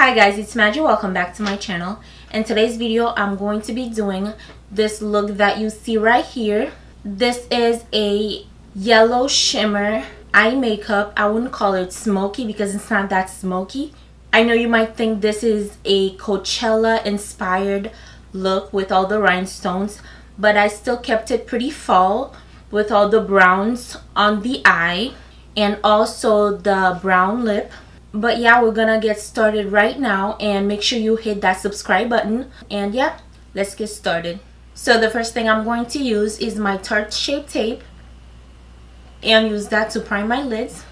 Hi guys, it's Maggie. Welcome back to my channel. In today's video, I'm going to be doing this look that you see right here. This is a yellow shimmer eye makeup. I wouldn't call it smoky because it's not that smoky. I know you might think this is a Coachella inspired look with all the rhinestones, but I still kept it pretty fall with all the browns on the eye and also the brown lip. But yeah, we're gonna get started right now, and make sure you hit that subscribe button. And yeah, let's get started. So the first thing I'm going to use is my Tarte Shape Tape and use that to prime my lids.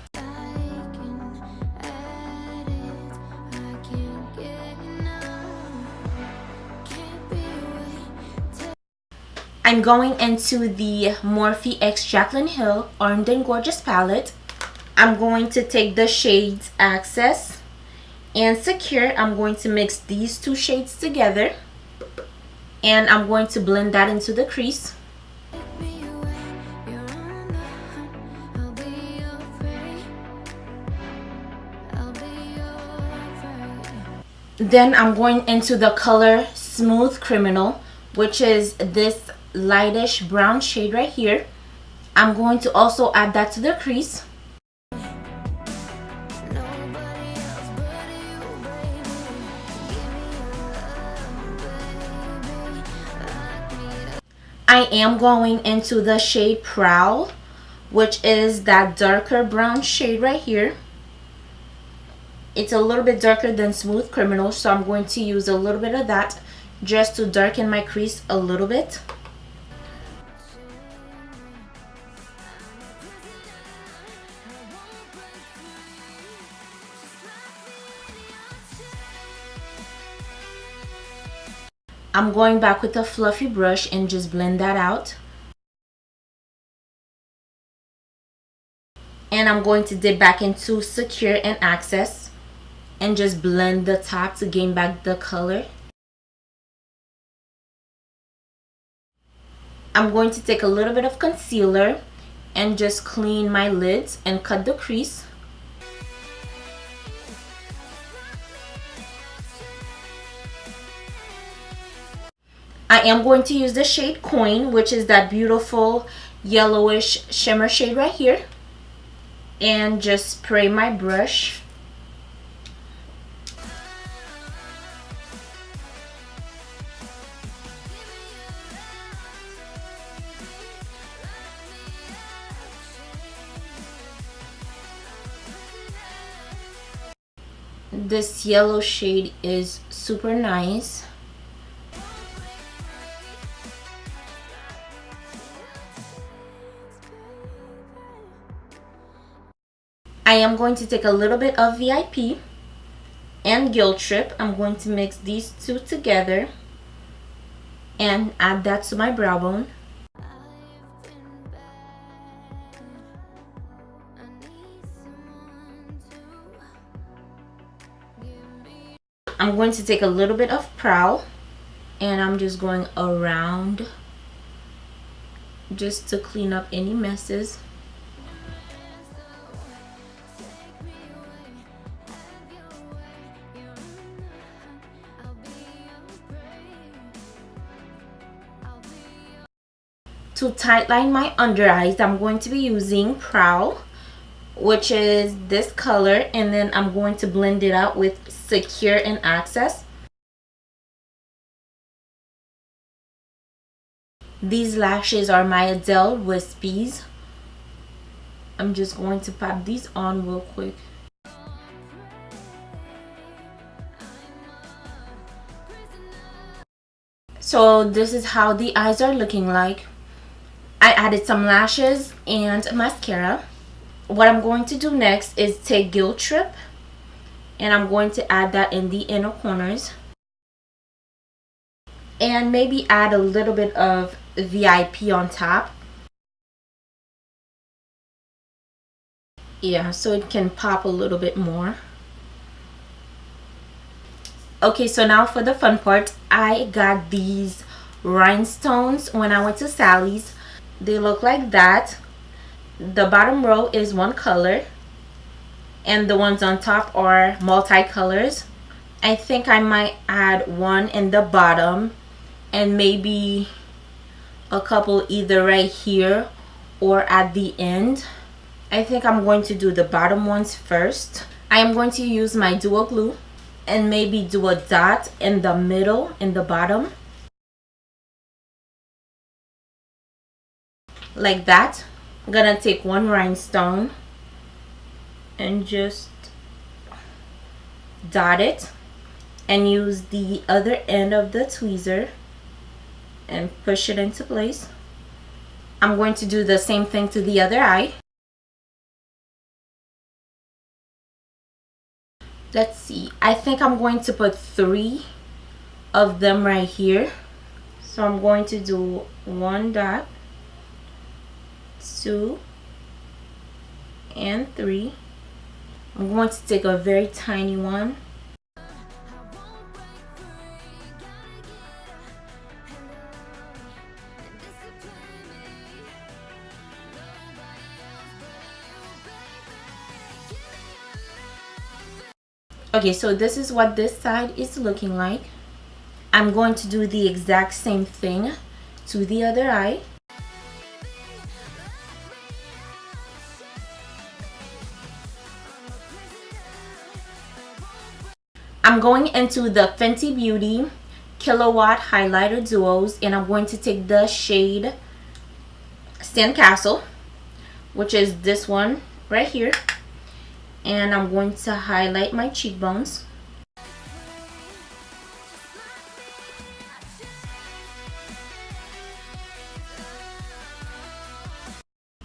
I'm going into the Morphe x Jaclyn Hill Armed and Gorgeous palette. I'm going to take the shades Access and Secure. I'm going to mix these two shades together and I'm going to blend that into the crease. Then I'm going into the color Smooth Criminal, which is this lightish brown shade right here. I'm going to also add that to the crease. I am going into the shade Prowl, which is that darker brown shade right here. It's a little bit darker than Smooth Criminal, so I'm going to use a little bit of that just to darken my crease a little bit. I'm going back with a fluffy brush and just blend that out. And I'm going to dip back into Secure and Access and just blend the top to gain back the color. I'm going to take a little bit of concealer and just clean my lids and cut the crease. I am going to use the shade Coin, which is that beautiful yellowish shimmer shade right here, and just spray my brush. This yellow shade is super nice. I am going to take a little bit of VIP and Guilt Trip. I'm going to mix these two together and add that to my brow bone. I'm going to take a little bit of Prowl and I'm just going around just to clean up any messes. To tightline my under eyes, I'm going to be using Prowl, which is this color, and then I'm going to blend it out with Secure and Access. These lashes are my Adele Wispies. I'm just going to pop these on real quick. So this is how the eyes are looking like. I added some lashes and mascara. What I'm going to do next is take Guilt Trip and I'm going to add that in the inner corners. And maybe add a little bit of VIP on top. Yeah, so it can pop a little bit more. Okay, so now for the fun part. I got these rhinestones when I went to Sally's. They look like that. The bottom row is one color and the ones on top are multicolors. I think I might add one in the bottom and maybe a couple either right here or at the end. I think I'm going to do the bottom ones first. I am going to use my duo glue and maybe do a dot in the middle, in the bottom, like that. I'm gonna take one rhinestone and just dot it and use the other end of the tweezer and push it into place. I'm going to do the same thing to the other eye. Let's see, I think I'm going to put 3 of them right here. So I'm going to do 1 dot, 2, and 3. I'm going to take a very tiny one. Okay, so this is what this side is looking like. I'm going to do the exact same thing to the other eye. I'm going into the Fenty Beauty Kilowatt Highlighter Duos, and I'm going to take the shade Sandcastle, which is this one right here, and I'm going to highlight my cheekbones.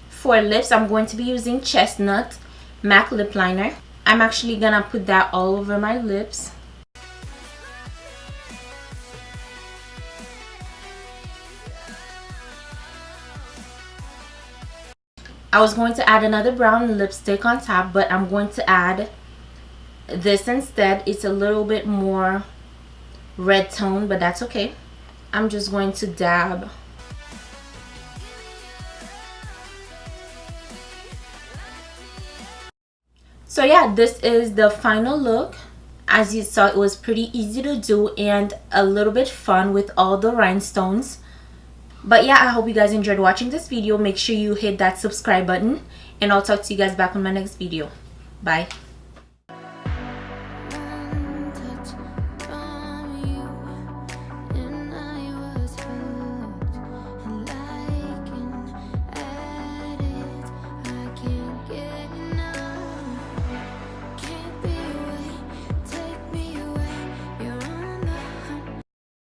For lips, I'm going to be using Chestnut MAC Lip Liner. I'm actually gonna put that all over my lips. I was going to add another brown lipstick on top, but I'm going to add this instead. It's a little bit more red tone, but that's okay. I'm just going to dab. So yeah, this is the final look. As you saw, it was pretty easy to do and a little bit fun with all the rhinestones. But yeah, I hope you guys enjoyed watching this video. Make sure you hit that subscribe button, and I'll talk to you guys back on my next video. Bye.